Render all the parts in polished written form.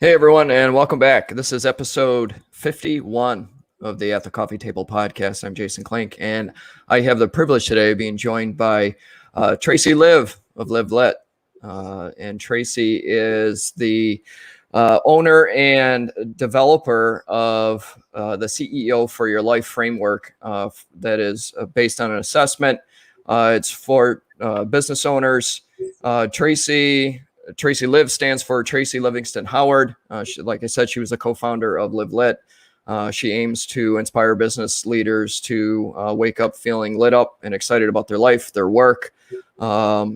Hey everyone, and welcome back. This is episode 51 of the At the Coffee Table podcast. I'm Jason Klink, and I have the privilege today of being joined by Tracey Liv of Liv.Lit. And Tracey is the owner and developer of the CEO for Your Life framework that is based on an assessment. It's for business owners. Tracey Liv stands for Tracey Livingston Howard. Like I said, she was the co-founder of Liv.Lit. She aims to inspire business leaders to wake up feeling lit up and excited about their life, their work.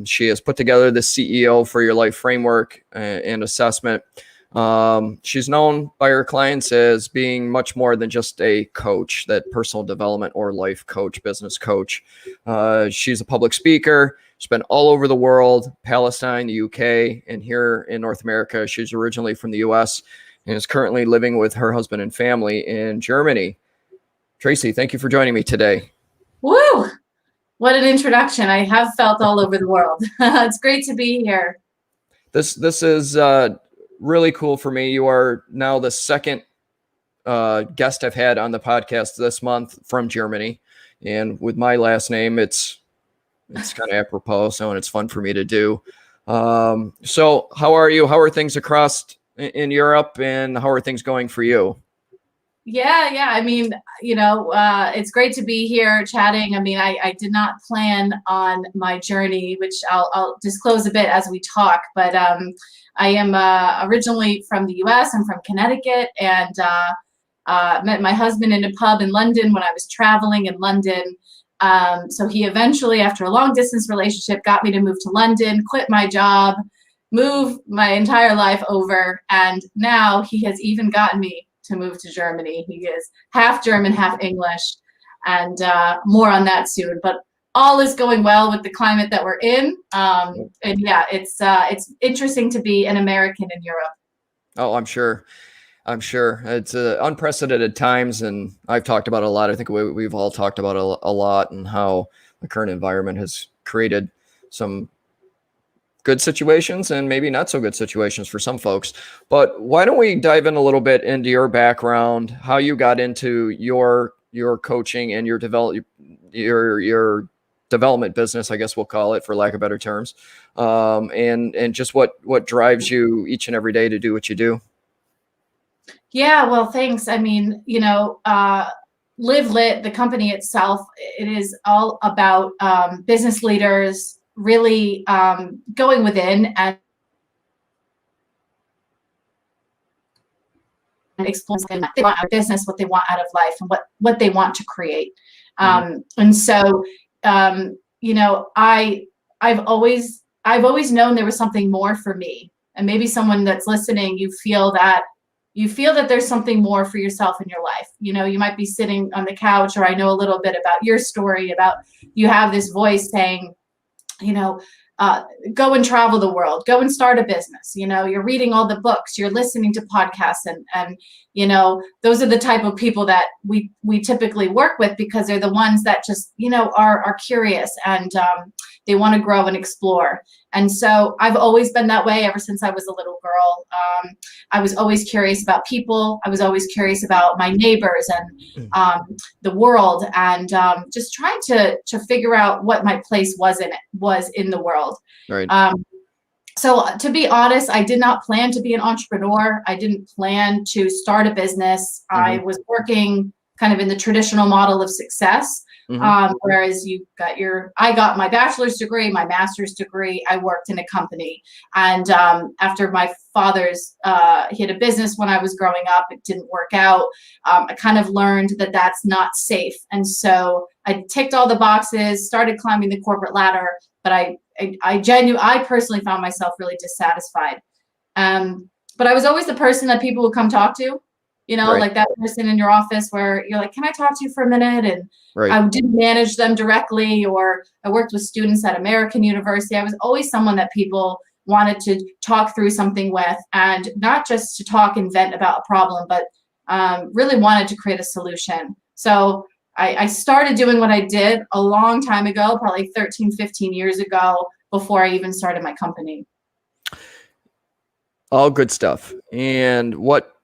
She has put together the CEO for Your Life framework and assessment. She's known by her clients as being much more than just a coach, that personal development or life coach, business coach. She's a public speaker. She's been all over the world, Palestine, the UK, and here in North America. She's originally from the US and is currently living with her husband and family in Germany. Tracey, thank you for joining me today. Woo! What an introduction. I have felt all over the world. It's great to be here. This is really cool for me. You are now the second guest I've had on the podcast this month from Germany. And with my last name, it's kind of apropos, so, and it's fun for me to do. So how are you? How are things across in Europe, and how are things going for you? Yeah. I mean, it's great to be here chatting. I mean, I did not plan on my journey, which I'll disclose a bit as we talk, but I am originally from the US. I'm from Connecticut, and met my husband in a pub in London when I was traveling in London. So he eventually, after a long distance relationship, got me to move to London, quit my job, move my entire life over. And now he has even gotten me to move to Germany. He is half German, half English, and more on that soon. But all is going well with the climate that we're in. And yeah, it's interesting to be an American in Europe. Oh, I'm sure. It's unprecedented times, and I've talked about it a lot. I think we've all talked about it a lot, and how the current environment has created some good situations and maybe not so good situations for some folks. But why don't we dive in a little bit into your background, how you got into your coaching and your development business, I guess we'll call it, for lack of better terms, and just what drives you each and every day to do what you do. Yeah, well, thanks. I mean, Liv.Lit, the company itself, it is all about business leaders really going within and exploring what they want out of business, what they want out of life, and what they want to create. And so, I've always known there was something more for me. And maybe someone that's listening, you feel that there's something more for yourself in your life. You might be sitting on the couch, or I know a little bit about your story, about you have this voice saying, go and travel the world, go and start a business. You're reading all the books, you're listening to podcasts, and those are the type of people that we typically work with, because they're the ones that just, are curious, and they want to grow and explore. And so I've always been that way ever since I was a little girl. I was always curious about people. I was always curious about my neighbors and the world, and just trying to figure out what my place was in the world. Right. So to be honest, I did not plan to be an entrepreneur. I didn't plan to start a business. I was working kind of in the traditional model of success. Whereas I got my bachelor's degree, my master's degree, I worked in a company. And after my father's, he had a business when I was growing up, it didn't work out. I kind of learned that that's not safe. And so I ticked all the boxes, started climbing the corporate ladder, but I personally found myself really dissatisfied. But I was always the person that people would come talk to. Right. Like that person in your office where you're like, can I talk to you for a minute? And Right. I didn't manage them directly, or I worked with students at American University. I was always someone that people wanted to talk through something with, and not just to talk and vent about a problem, but really wanted to create a solution. So I started doing what I did a long time ago, probably 13, 15 years ago, before I even started my company. All good stuff. And what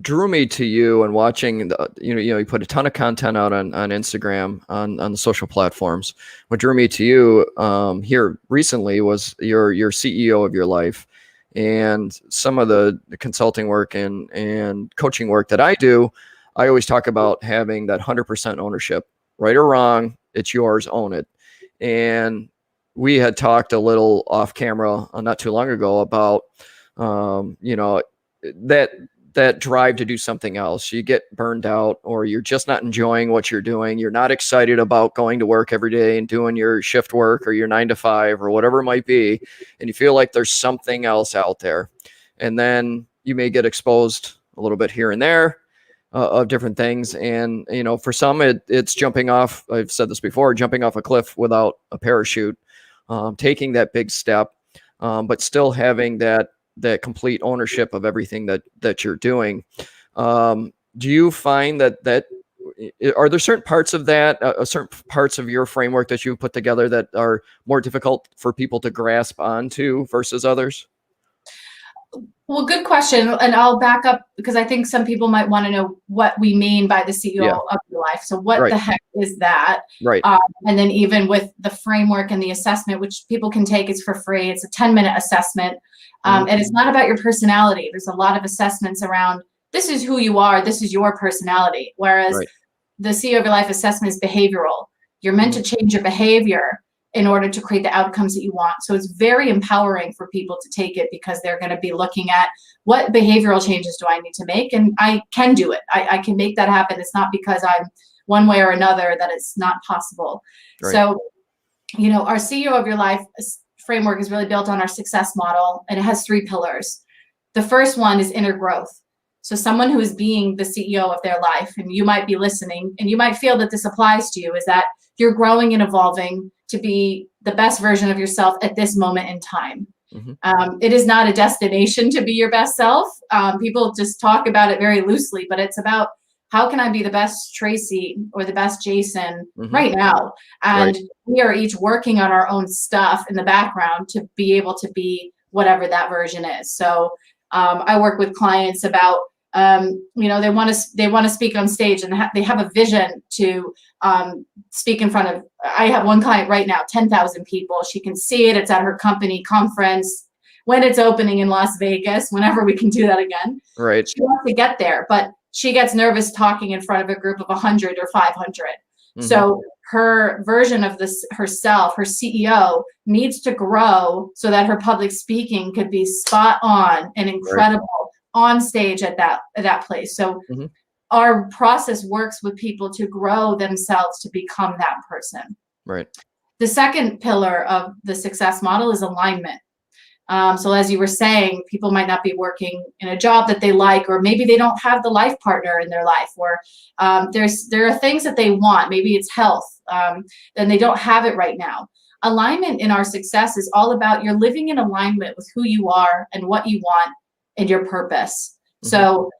drew me to you and watching you put a ton of content out on Instagram, on the social platforms. What drew me to you here recently was your CEO of your life, and some of the consulting work and coaching work that I do. I always talk about having that 100% ownership, right or wrong, it's yours, own it. And we had talked a little off camera not too long ago about that that drive to do something else. You get burned out, or you're just not enjoying what you're doing. You're not excited about going to work every day and doing your shift work or your 9 to 5 or whatever it might be. And you feel like there's something else out there. And then you may get exposed a little bit here and there of different things. And, for some, it's jumping off. I've said this before, jumping off a cliff without a parachute, taking that big step, but still having that complete ownership of everything that you're doing. Do you find that are there certain parts of that, certain parts of your framework that you put together that are more difficult for people to grasp onto versus others? Well, good question. And I'll back up because I think some people might want to know what we mean by the CEO of your life. So what the heck is that? Right. And then even with the framework and the assessment, which people can take, it's for free. It's a 10-minute assessment. And it's not about your personality. There's a lot of assessments around, this is who you are, this is your personality. Whereas the CEO of your life assessment is behavioral. You're meant to change your behavior in order to create the outcomes that you want. So it's very empowering for people to take it because they're going to be looking at what behavioral changes do I need to make? And I can do it. I can make that happen. It's not because I'm one way or another that it's not possible. Right. So, our CEO of your life framework is really built on our success model, and it has 3 pillars. The first one is inner growth. So someone who is being the CEO of their life, and you might be listening, and you might feel that this applies to you, is that you're growing and evolving to be the best version of yourself at this moment in time. It is not a destination to be your best self. People just talk about it very loosely, but it's about how can I be the best Tracey or the best Jason right now? And we are each working on our own stuff in the background to be able to be whatever that version is. So I work with clients about, they want to speak on stage, and they have a vision to speak in front of, I have one client right now, 10,000 people. She can see it. It's at her company conference when it's opening in Las Vegas, whenever we can do that again. Right. She wants to get there, but she gets nervous talking in front of a group of 100 or 500. So her version of this herself, her CEO, needs to grow so that her public speaking could be spot on and incredible on stage at that place. So our process works with people to grow themselves to become that person. Right. The second pillar of the success model is alignment. So as you were saying, people might not be working in a job that they like, or maybe they don't have the life partner in their life, or there are things that they want. Maybe it's health, and they don't have it right now. Alignment in our success is all about you're living in alignment with who you are and what you want and your purpose. So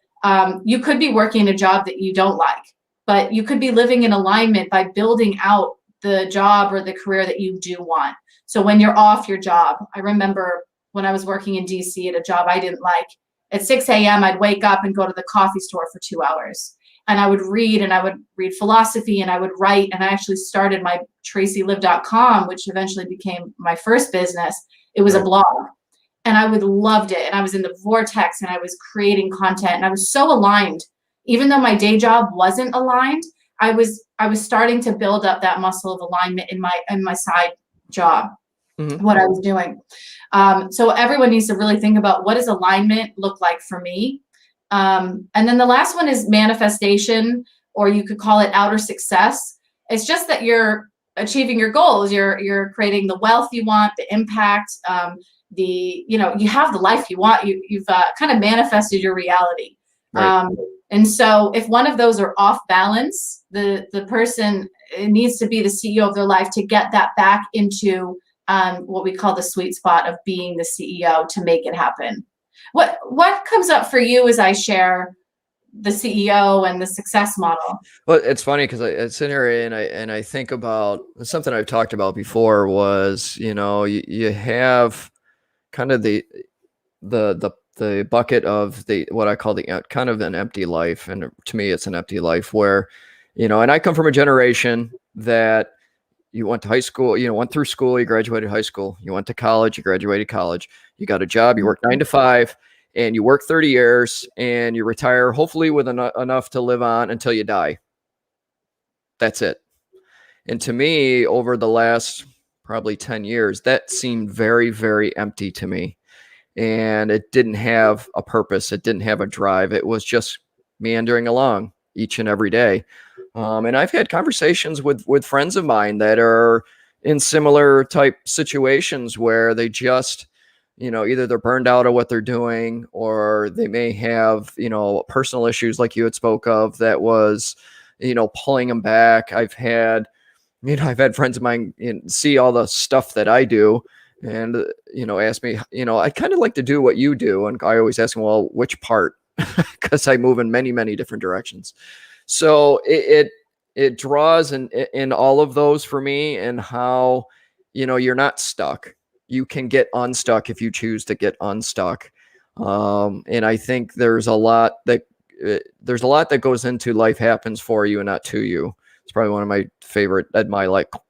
you could be working a job that you don't like, but you could be living in alignment by building out the job or the career that you do want. So when you're off your job, I remember when I was working in DC at a job I didn't like, at 6 a.m. I'd wake up and go to the coffee store for 2 hours. And I would read philosophy, and I would write. And I actually started my TraceyLiv.com, which eventually became my first business. It was a blog. And I loved it. And I was in the vortex, and I was creating content, and I was so aligned. Even though my day job wasn't aligned, I was starting to build up that muscle of alignment in my side job, what I was doing. So everyone needs to really think about, what does alignment look like for me? And then the last one is manifestation, or you could call it outer success. It's just that you're achieving your goals. You're creating the wealth you want, the impact, you have the life you want. You've kind of manifested your reality. Right. And so if one of those are off balance, the person needs to be the CEO of their life to get that back into what we call the sweet spot of being the CEO to make it happen. What comes up for you as I share the CEO and the success model? Well, it's funny because I sit here and I think about something I've talked about before was, you have kind of the the bucket of what I call the kind of an empty life. And to me, it's an empty life where, and I come from a generation that you went to high school, went through school, you graduated high school, you went to college, you graduated college, you got a job, you work 9 to 5, and you work 30 years and you retire, hopefully with enough to live on until you die. That's it. And to me, over the last probably 10 years, that seemed very, very empty to me. And it didn't have a purpose. It didn't have a drive. It was just meandering along each and every day. And I've had conversations with friends of mine that are in similar type situations where they just, either they're burned out of what they're doing, or they may have, personal issues like you had spoke of that was, pulling them back. I've had friends of mine see all the stuff that I do and, ask me, I kind of like to do what you do. And I always ask them, well, which part? Because I move in many, many different directions. So it draws in all of those for me, and how, you're not stuck. You can get unstuck if you choose to get unstuck. And I think there's a lot that goes into life happens for you and not to you. It's probably one of my favorite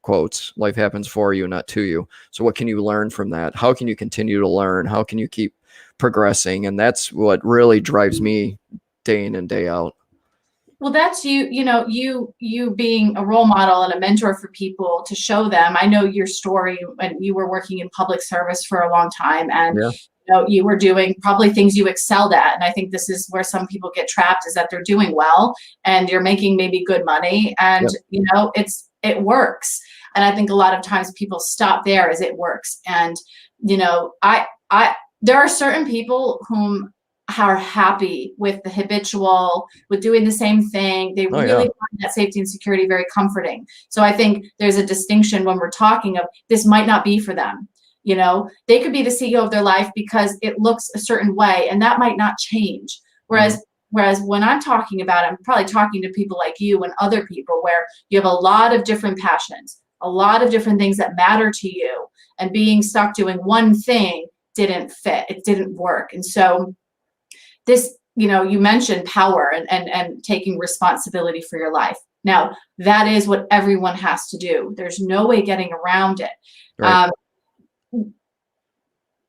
quotes. Life happens for you, not to you. So what can you learn from that? How can you continue to learn? How can you keep progressing? And that's what really drives me day in and day out. Well, that's you being a role model and a mentor for people to show them. I know your story when you were working in public service for a long time, and you were doing probably things you excelled at. And I think this is where some people get trapped, is that they're doing well and you're making maybe good money, and it works. And I think a lot of times people stop there as it works. And there are certain people whom are happy with the habitual, with doing the same thing. They really find that safety and security very comforting. So I think there's a distinction when we're talking of this might not be for them. They could be the CEO of their life because it looks a certain way, and that might not change. Whereas when I'm talking about, I'm probably talking to people like you and other people where you have a lot of different passions, a lot of different things that matter to you, and being stuck doing one thing didn't fit. It didn't work. And so this, you mentioned power and taking responsibility for your life. Now, that is what everyone has to do. There's no way getting around it. Right.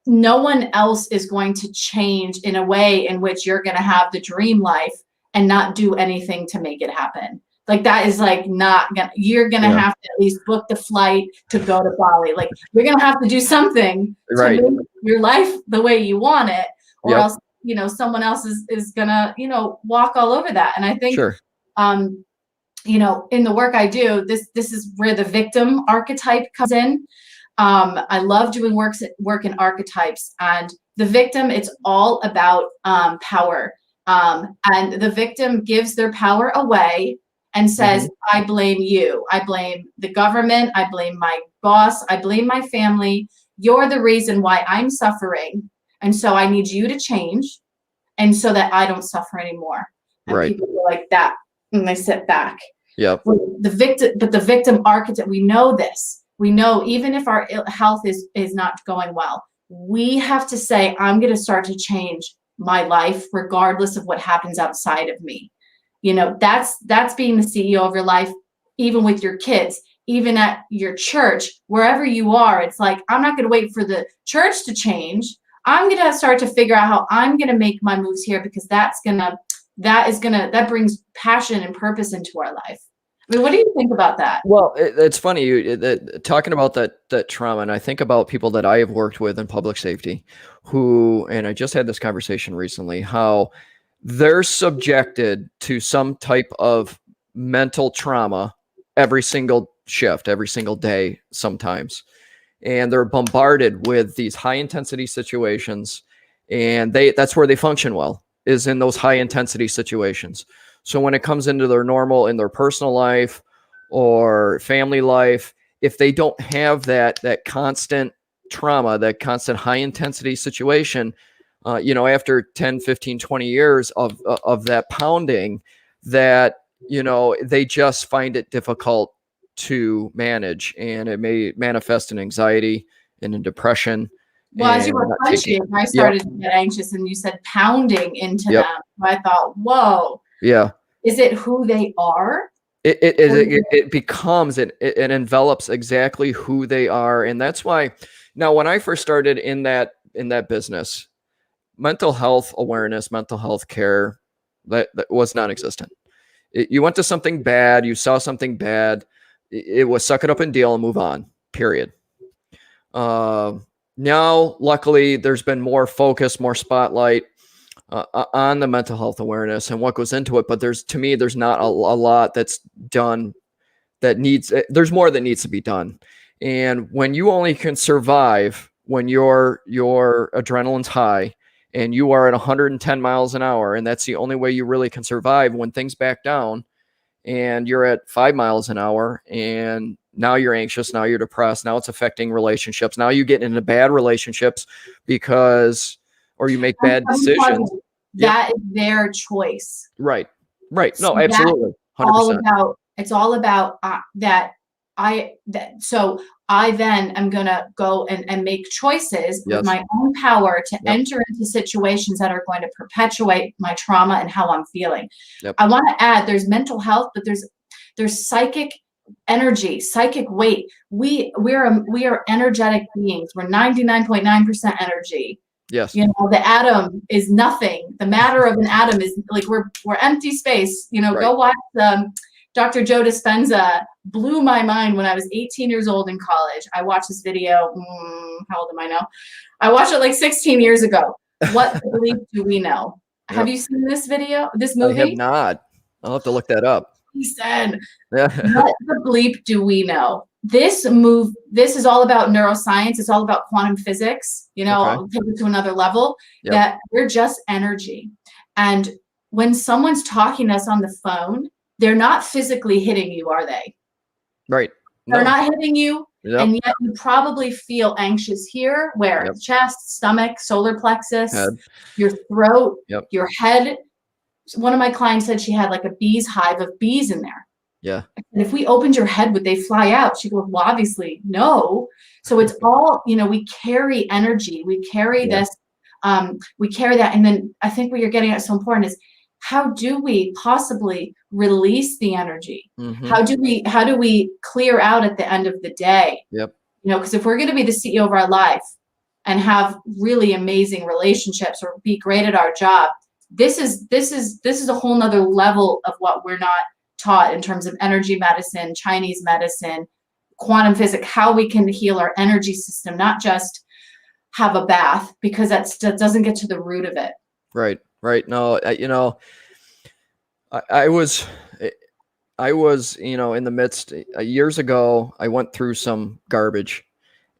No one else is going to change in a way in which you're going to have the dream life and not do anything to make it happen. Like, that is you're going to have to at least book the flight to go to Bali. Like, you're going to have to do something to make your life the way you want it, or else, someone else is going to, walk all over that. And I think, in the work I do, this is where the victim archetype comes in. I love doing work in archetypes, and the victim, it's all about power. And the victim gives their power away and says, I blame you. I blame the government. I blame my boss. I blame my family. You're the reason why I'm suffering. And so I need you to change, and so that I don't suffer anymore. And people go like that, and they sit back. But the victim archetype, we know this. We know even if our health is not going well, we have to say, I'm going to start to change my life regardless of what happens outside of me. That's being the CEO of your life, even with your kids, even at your church, wherever you are. It's like, I'm not going to wait for the church to change. I'm going to start to figure out how I'm going to make my moves here, because that brings passion and purpose into our life. I mean, what do you think about that? Well, it's funny talking about that trauma, and I think about people that I have worked with in public safety and I just had this conversation recently, how they're subjected to some type of mental trauma every single shift, every single day sometimes. And they're bombarded with these high intensity situations, and that's where they function well, is in those high intensity situations. So when it comes into their their personal life or family life, if they don't have that constant trauma, that constant high intensity situation, after 10, 15, 20 years of that pounding, that, they just find it difficult to manage, and it may manifest in anxiety and in depression Well, as you and were not taking. punching, I Yep. started to get anxious, and you said pounding into Yep. them. I thought, whoa, Yeah. is it who they are? It becomes it envelops exactly who they are. And that's why now when I first started in that business, mental health awareness, mental health care, that was non-existent. You went to something bad, you saw something bad, it was suck it up and deal and move on, period. Now, luckily, there's been more focus, more spotlight on the mental health awareness and what goes into it. But to me, there's not a lot that's done there's more that needs to be done. And when you only can survive when your adrenaline's high and you are at 110 miles an hour, and that's the only way you really can survive when things back down and you're at 5 miles an hour and now you're anxious, now you're depressed, now it's affecting relationships, now you get into bad relationships or you make bad decisions. That is their choice. Right. No, So absolutely. 100%. It's all about so I then am going to go and make choices with my own power to enter into situations that are going to perpetuate my trauma and how I'm feeling. I want to add, there's mental health, but there's psychic energy, psychic weight. We are energetic beings. We're 99.9% energy. Yes. You know, the atom is nothing. The matter of an atom is like we're empty space. You know, go watch Dr. Joe Dispenza blew my mind when I was 18 years old in college. I watched this video. How old am I now? I watched it like 16 years ago. What belief do we know? Have you seen this video, this movie? I have not. I'll have to look that up. He said, what the bleep do we know? This is all about neuroscience. It's all about quantum physics. You know, take it to another level, that we're just energy. And when someone's talking to us on the phone, they're not physically hitting you, are they? Right. They're not hitting you. And yet you probably feel anxious here, where chest, stomach, solar plexus, your throat, your head. One of my clients said she had like a bee's hive of bees in there. Yeah. And if we opened your head, would they fly out? She goes, well, obviously no. So it's all, you know, we carry energy. We carry this, we carry that. And then I think what you're getting at so important is, how do we possibly release the energy? How do we clear out at the end of the day? You know, because if we're going to be the CEO of our life and have really amazing relationships or be great at our job, this is a whole nother level of what we're not taught in terms of energy medicine, Chinese medicine, quantum physics, how we can heal our energy system, not just have a bath, because that doesn't get to the root of it. Right. No, you know, I was, you know, in the midst years ago, I went through some garbage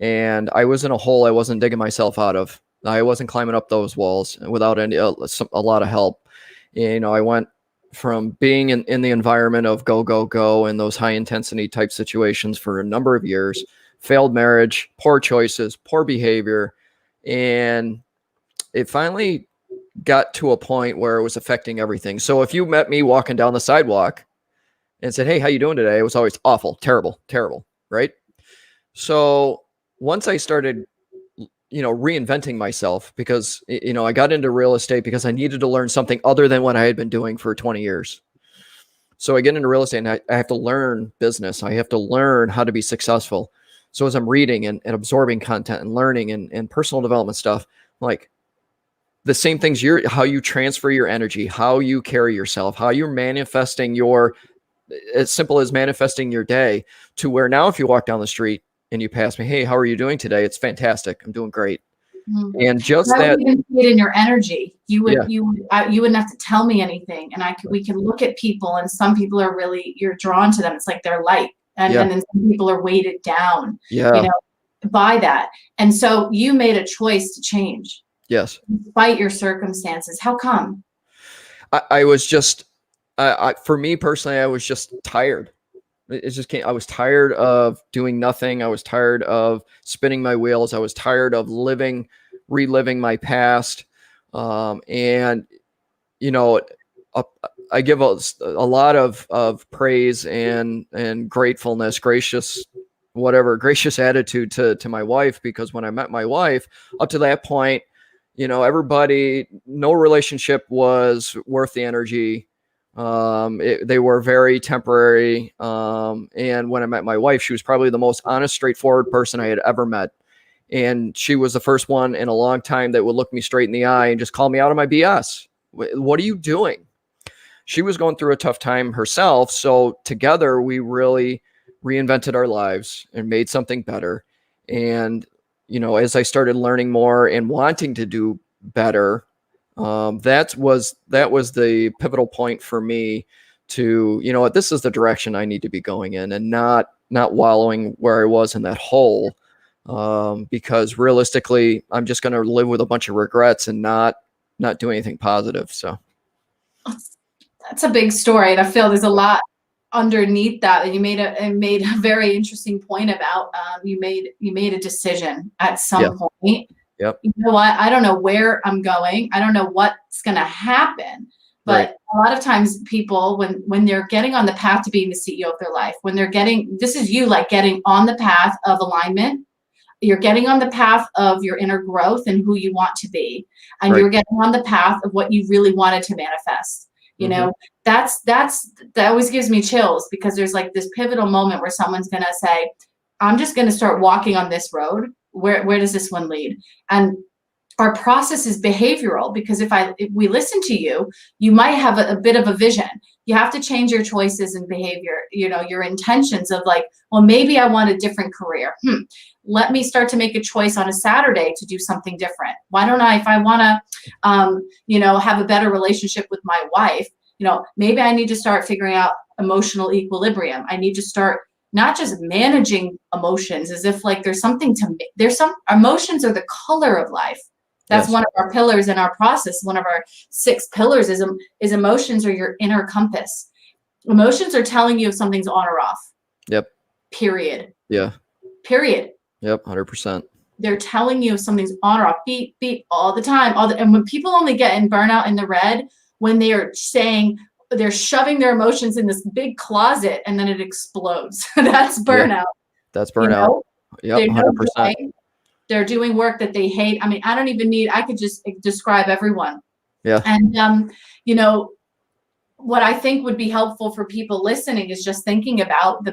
and I was in a hole I wasn't digging myself out of. I wasn't climbing up those walls without a lot of help. You know, I went from being in the environment of go and those high intensity type situations for a number of years, failed marriage, poor choices, poor behavior. And it finally got to a point where it was affecting everything. So if you met me walking down the sidewalk and said, hey, how you doing today? It was always awful, terrible. Right. So once I started, you know, reinventing myself, because, you know, I got into real estate because I needed to learn something other than what I had been doing for 20 years. So I get into real estate and I have to learn business. I have to learn how to be successful. So as I'm reading and absorbing content and learning and personal development stuff, like the same things, how you transfer your energy, how you carry yourself, how you're manifesting as simple as manifesting your day, to where now if you walk down the street and you pass me, hey, how are you doing today? It's fantastic. I'm doing great. And just that, even see it in your energy. You wouldn't have to tell me anything, and we can look at people, and some people are really, you're drawn to them. It's like they're light, and then some people are weighted down. You know, by that. And so you made a choice to change. Yes. Despite your circumstances. How come? I was just, for me personally, I was just tired. It just came. I was tired of doing nothing. I was tired of spinning my wheels. I was tired of reliving my past. And, you know, I give a lot of praise and gratefulness, whatever gracious attitude to my wife, because when I met my wife, up to that point, everybody, no relationship was worth the energy. They were very temporary. And when I met my wife, she was probably the most honest, straightforward person I had ever met. And she was the first one in a long time that would look me straight in the eye and just call me out of my BS. What are you doing? She was going through a tough time herself. So together we really reinvented our lives and made something better. And, as I started learning more and wanting to do better, that was the pivotal point for me to, what, this is the direction I need to be going in, and not wallowing where I was in that hole. Because realistically, I'm just going to live with a bunch of regrets and not do anything positive. So that's a big story. And I feel there's a lot underneath that. And you made a very interesting point about, you made a decision at some point. Yep. You know what? I don't know where I'm going. I don't know what's going to happen. But a lot of times people, when they're getting on the path to being the CEO of their life, when they're this is you, like, getting on the path of alignment, you're getting on the path of your inner growth and who you want to be. And you're getting on the path of what you really wanted to manifest. That always gives me chills, because there's like this pivotal moment where someone's going to say, I'm just going to start walking on this road. Where does this one lead? And our process is behavioral, because if we listen to you, you might have a bit of a vision. You have to change your choices and behavior, your intentions of like, well, maybe I want a different career. Let me start to make a choice on a Saturday to do something different. Why don't I, if I want to, have a better relationship with my wife, maybe I need to start figuring out emotional equilibrium. I need to start not just managing emotions as if like there's some emotions are the color of life. That's one of our pillars in our process. One of our 6 pillars is emotions are your inner compass. Emotions are telling you if something's on or off. Yep. Period. Yeah. Period. Yep. 100%. They're telling you if something's on or off. Beep, beep, all the time. And when people only get in burnout in the red, when they are saying, they're shoving their emotions in this big closet and then it explodes. That's burnout. Yeah. That's burnout. Yep. 100%. They're doing work that they hate. I mean, I could just describe everyone. Yeah. And, what I think would be helpful for people listening is just thinking about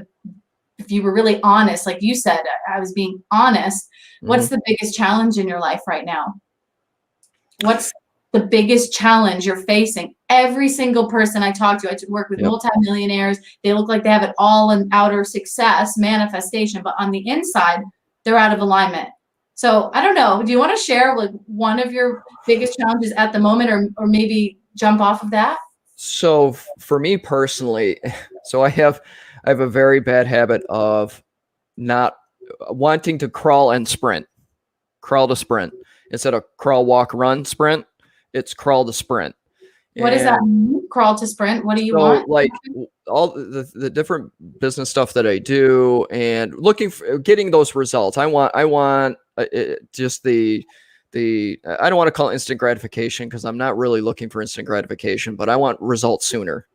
if you were really honest, like you said, I was being honest. What's the biggest challenge in your life right now? What's the biggest challenge you're facing? Every single person I talk to, I work with multimillionaires. They look like they have it all in outer success, manifestation, but on the inside, they're out of alignment. So I don't know. Do you want to share like one of your biggest challenges at the moment, or maybe jump off of that? So for me personally, I have a very bad habit of not wanting to crawl to sprint instead of crawl, walk, run, sprint. It's crawl to sprint. What does that mean? Crawl to sprint? What do you want? Like all the different business stuff that I do and getting those results. I want just I don't want to call it instant gratification, because I'm not really looking for instant gratification, but I want results sooner.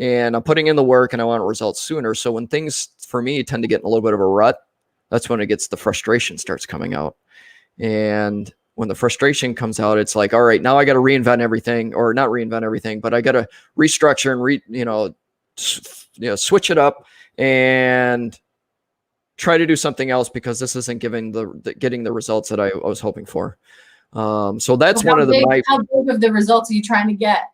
And I'm putting in the work and I want results sooner. So when things for me tend to get in a little bit of a rut, that's when the frustration starts coming out. And when the frustration comes out, it's like, all right, now I got to reinvent everything, or not reinvent everything, but I got to restructure and switch it up and try to do something else, because this isn't getting the results that I was hoping for. So that's one of how big of the results are you trying to get?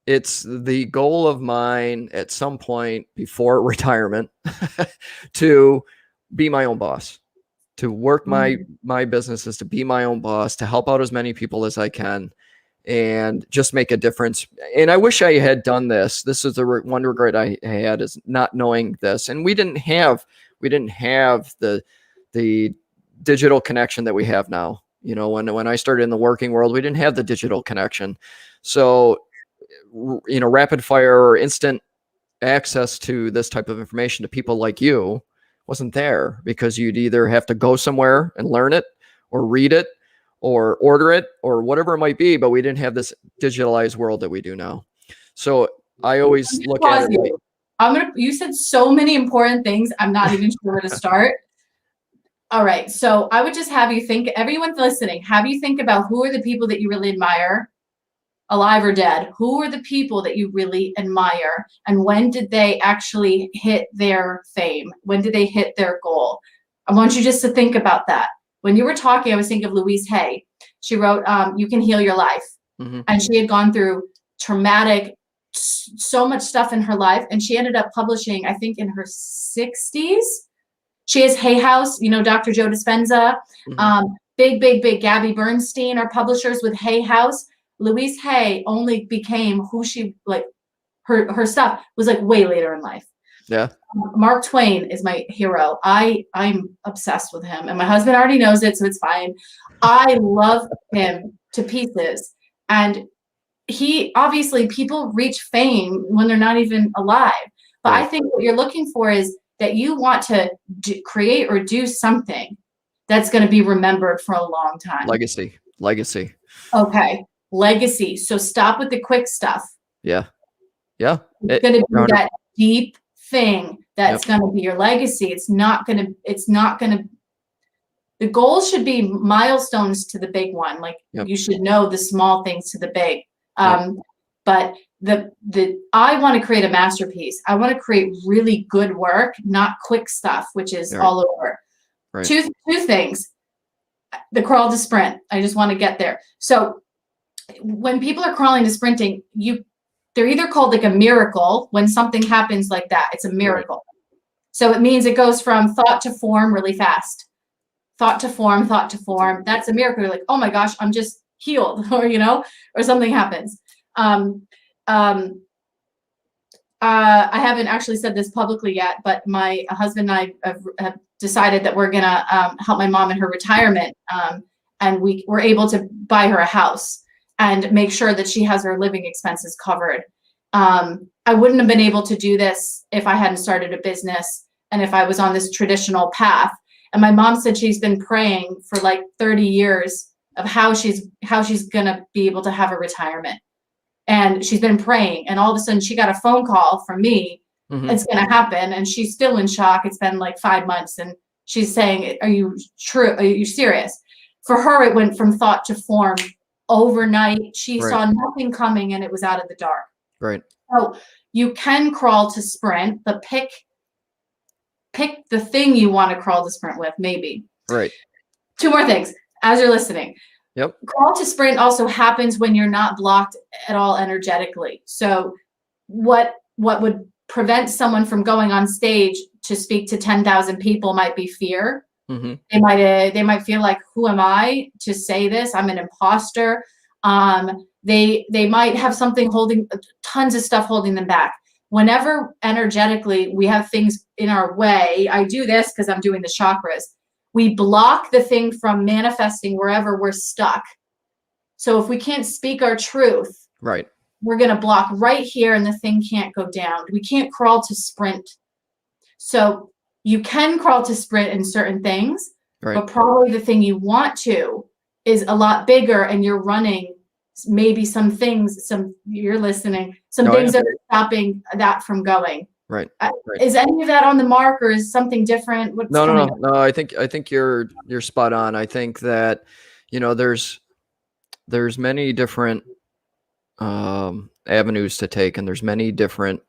It's the goal of mine at some point before retirement to be my own boss, to work my businesses, to be my own boss, to help out as many people as I can, and just make a difference. And I wish I had done this. This is the one regret I had, is not knowing this. And we didn't have the digital connection that we have now. When I started in the working world, we didn't have the digital connection. So, rapid fire or instant access to this type of information to people like you wasn't there, because you'd either have to go somewhere and learn it, or read it, or order it, or whatever it might be. But we didn't have this digitalized world that we do now. So I always look at it. You said so many important things. I'm not even sure where to start. All right. So I would just have you think, everyone listening, have you think about who are the people that you really admire, alive or dead. Who are the people that you really admire? And when did they actually hit their fame? When did they hit their goal? I want you just to think about that. When you were talking, I was thinking of Louise Hay. She wrote, You Can Heal Your Life. Mm-hmm. And she had gone through traumatic, so much stuff in her life. And she ended up publishing, I think in her 60s. She has Hay House, Dr. Joe Dispenza, big Gabby Bernstein are publishers with Hay House. Louise Hay only became who she, like, her stuff was like way later in life. Yeah. Mark Twain is my hero. I'm obsessed with him, and my husband already knows it, so it's fine. I love him to pieces. And he, obviously, people reach fame when they're not even alive. But I think what you're looking for is that you want to create or do something that's going to be remembered for a long time. Legacy. Okay. Legacy. So stop with the quick stuff. Yeah. It's going to be that deep thing that's going to be your legacy. It's not going to, the goal should be milestones to the big one. Like you should know the small things to the big. But I want to create a masterpiece. I want to create really good work, not quick stuff, which is all over. Right. Two things. The crawl to sprint. I just want to get there. So when people are crawling to sprinting, they're either called like a miracle when something happens like that. It's a miracle. Right. So it means it goes from thought to form really fast. Thought to form. That's a miracle. You're like, oh my gosh, I'm just healed, or something happens. I haven't actually said this publicly yet, but my husband and I have decided that we're gonna help my mom in her retirement, and we were able to buy her a house and make sure that she has her living expenses covered. I wouldn't have been able to do this if I hadn't started a business and if I was on this traditional path. And my mom said she's been praying for like 30 years of how she's gonna be able to have a retirement. And she's been praying, and all of a sudden she got a phone call from me. It's going to happen. And she's still in shock. It's been like 5 months. And she's saying, are you serious? For her, it went from thought to form overnight. She saw nothing coming, and it was out of the dark. Right. So you can crawl to sprint, but pick the thing you want to crawl to sprint with, maybe. Right. Two more things as you're listening. Yep. Crawl to sprint also happens when you're not blocked at all energetically. So what would prevent someone from going on stage to speak to 10,000 people might be fear. They might feel like, who am I to say this? I'm an imposter. They might have something tons of stuff holding them back. Whenever energetically we have things in our way, I do this because I'm doing the chakras. We block the thing from manifesting wherever we're stuck. So if we can't speak our truth, we're going to block right here, and the thing can't go down. We can't crawl to sprint. So you can crawl to sprint in certain things, but probably the thing you want to is a lot bigger, and you're running maybe some things, you're listening, things that are stopping that from going. Right. Is any of that on the mark, or is something different? No. I think you're spot on. I think that, there's many different avenues to take, and there's many different,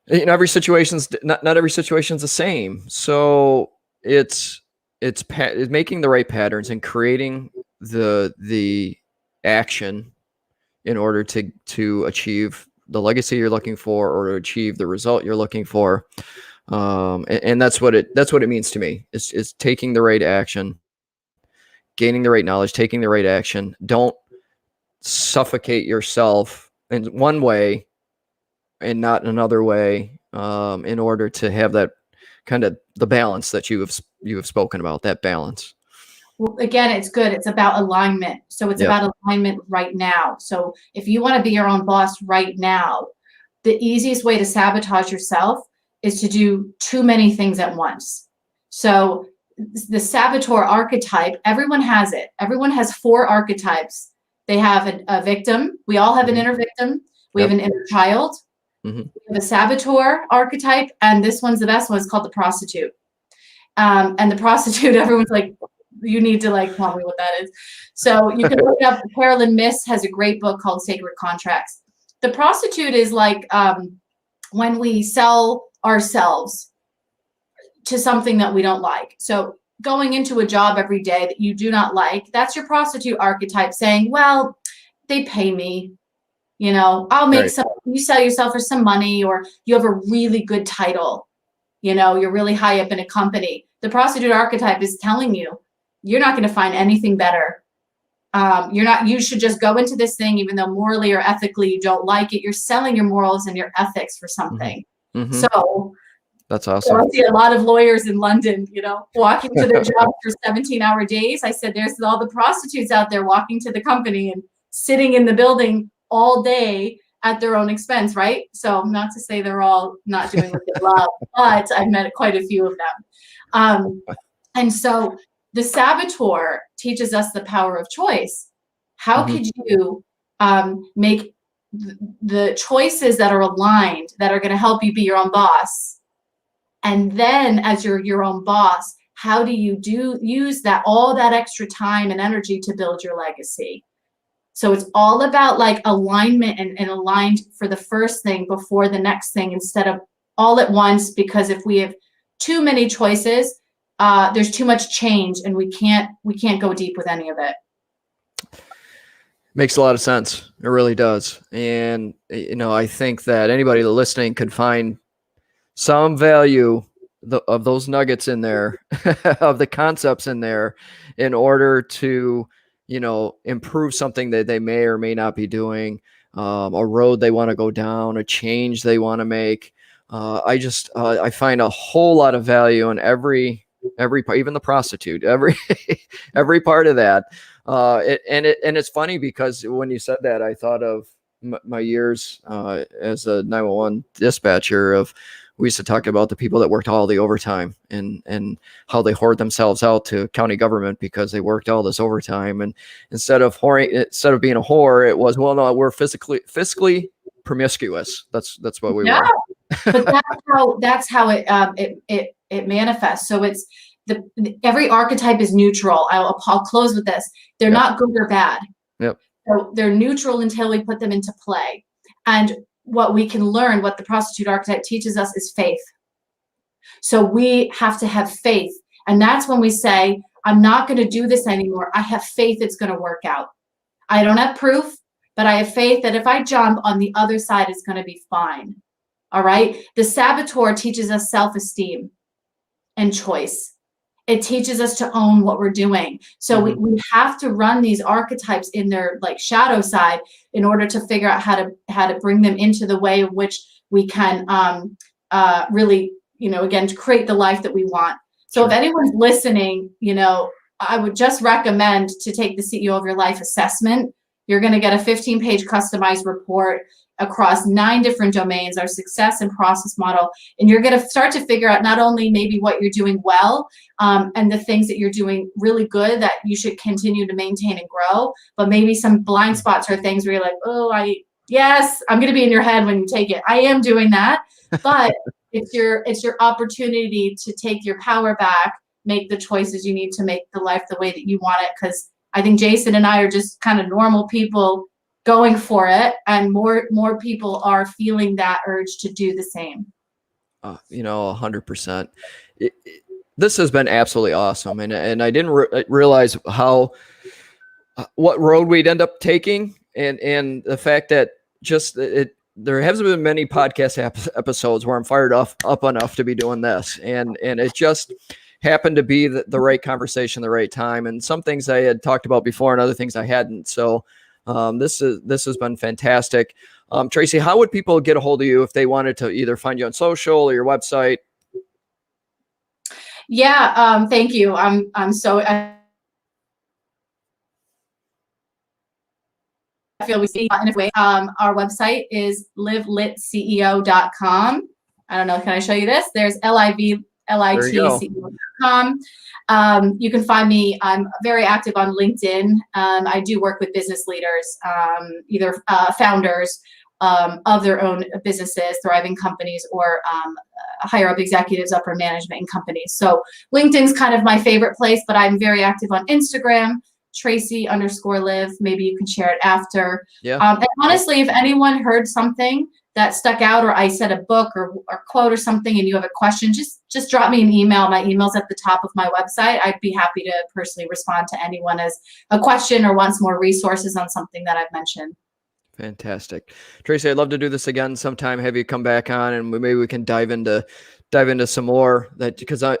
every situation's not every situation's the same. So it's making the right patterns and creating the action in order to achieve the legacy you're looking for, or to achieve the result you're looking for. And that's what it means to me. It's taking the right action, gaining the right knowledge, taking the right action. Don't suffocate yourself in one way and not in another way, in order to have that kind of the balance that you have spoken about, that balance. Well, again, it's good. It's about alignment. So it's about alignment right now. So if you want to be your own boss right now, the easiest way to sabotage yourself is to do too many things at once. So the saboteur archetype, everyone has it. Everyone has 4 archetypes. They have a victim. We all have an inner victim. We have an inner child. Mhm. The saboteur archetype, and this one's the best one. It's called the prostitute. And the prostitute, everyone's like, you need to like tell me what that is. So you can look it up. Carolyn Miss has a great book called Sacred Contracts. The prostitute is like when we sell ourselves to something that we don't like. So going into a job every day that you do not like, that's your prostitute archetype saying, well, they pay me. You know, I'll make some, you sell yourself for some money, or you have a really good title. You know, you're really high up in a company. The prostitute archetype is telling you, you're not going to find anything better. You should just go into this thing, even though morally or ethically you don't like it. You're selling your morals and your ethics for something. Mm-hmm. So that's awesome. So I see a lot of lawyers in London, you know, walking to their job for 17-hour days. I said, there's all the prostitutes out there walking to the company and sitting in the building all day at their own expense, right? So not to say they're all not doing what they love, but I've met quite a few of them. And so the saboteur teaches us the power of choice. How could you make the choices that are aligned, that are going to help you be your own boss? And then as you're your own boss, how do you use that, all that extra time and energy to build your legacy? So it's all about like alignment and aligned for the first thing before the next thing, instead of all at once, because if we have too many choices, there's too much change and we can't go deep with any of it. Makes a lot of sense. It really does. And, you know, I think that anybody listening could find some value of those nuggets in there, of the concepts in there, in order to, you know, improve something that they may or may not be doing, a road they want to go down, a change they want to make. I find a whole lot of value in every part, even the prostitute, every part of that. And it's funny because when you said that, I thought of my years as a 911 dispatcher. We used to talk about the people that worked all the overtime and how they hoard themselves out to county government because they worked all this overtime. And instead of being a whore, it was, well, no, we're fiscally promiscuous. That's what we were. But that's how it manifests. So it's every archetype is neutral. I'll close with this. They're not good or bad. Yep. So they're neutral until we put them into play. And what we can learn, what the prostitute archetype teaches us, is faith. So we have to have faith. And that's when we say, I'm not going to do this anymore. I have faith it's going to work out. I don't have proof, but I have faith that if I jump on the other side, it's going to be fine. All right. The saboteur teaches us self-esteem and choice. It teaches us to own what we're doing. So we have to run these archetypes in their like shadow side in order to figure out how to bring them into the way in which we can really, you know, again, to create the life that we want. So if anyone's listening, you know, I would just recommend to take the CEO of Your Life assessment. You're going to get a 15-page customized report across 9 different domains, our success and process model. And you're going to start to figure out not only maybe what you're doing well and the things that you're doing really good that you should continue to maintain and grow, but maybe some blind spots or things where you're like, oh, I'm going to be in your head when you take it. I am doing that, but it's your opportunity to take your power back, make the choices you need to make the life the way that you want it. Because I think Jason and I are just kind of normal people going for it, and more people are feeling that urge to do the same. You know, 100%. This has been absolutely awesome, and I didn't realize what road we'd end up taking, and the fact that there hasn't been many podcast episodes where I'm fired up enough to be doing this, and it just happened to be the right conversation, the right time, and some things I had talked about before, and other things I hadn't. So. This has been fantastic. Tracey, how would people get a hold of you if they wanted to either find you on social or your website? Yeah, thank you. I'm so I feel we see in a way. Our website is livlitceo.com. I don't know. Can I show you this? There's livlitceo.com. You can find me. I'm very active on LinkedIn. I do work with business leaders, either founders of their own businesses, thriving companies, or higher up executives, upper management in companies. So LinkedIn's kind of my favorite place, but I'm very active on Instagram, Tracey_Liv. Maybe you can share it after. Yeah. And honestly, if anyone heard something that stuck out, or I said a book or quote or something, and you have a question, just drop me an email. My email's at the top of my website. I'd be happy to personally respond to anyone as a question or wants more resources on something that I've mentioned. Fantastic. Tracey, I'd love to do this again sometime, have you come back on, and maybe we can dive into some more, that because I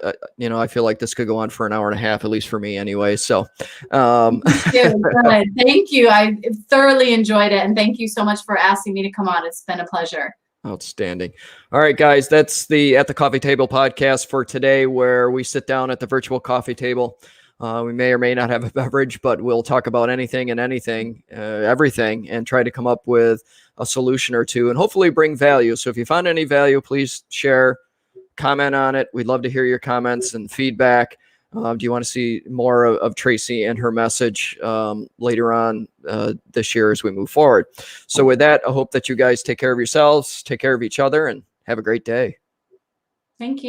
feel like this could go on for an hour and a half, at least for me anyway. So Thank you. I thoroughly enjoyed it. And thank you so much for asking me to come on. It's been a pleasure. Outstanding. All right, guys, that's the At the Coffee Table podcast for today, where we sit down at the virtual coffee table. We may or may not have a beverage, but we'll talk about anything and everything, and try to come up with a solution or two, and hopefully bring value. So if you found any value, please share, comment on it. We'd love to hear your comments and feedback. Do you want to see more of Tracey and her message later on this year as we move forward? So with that, I hope that you guys take care of yourselves, take care of each other, and have a great day. Thank you.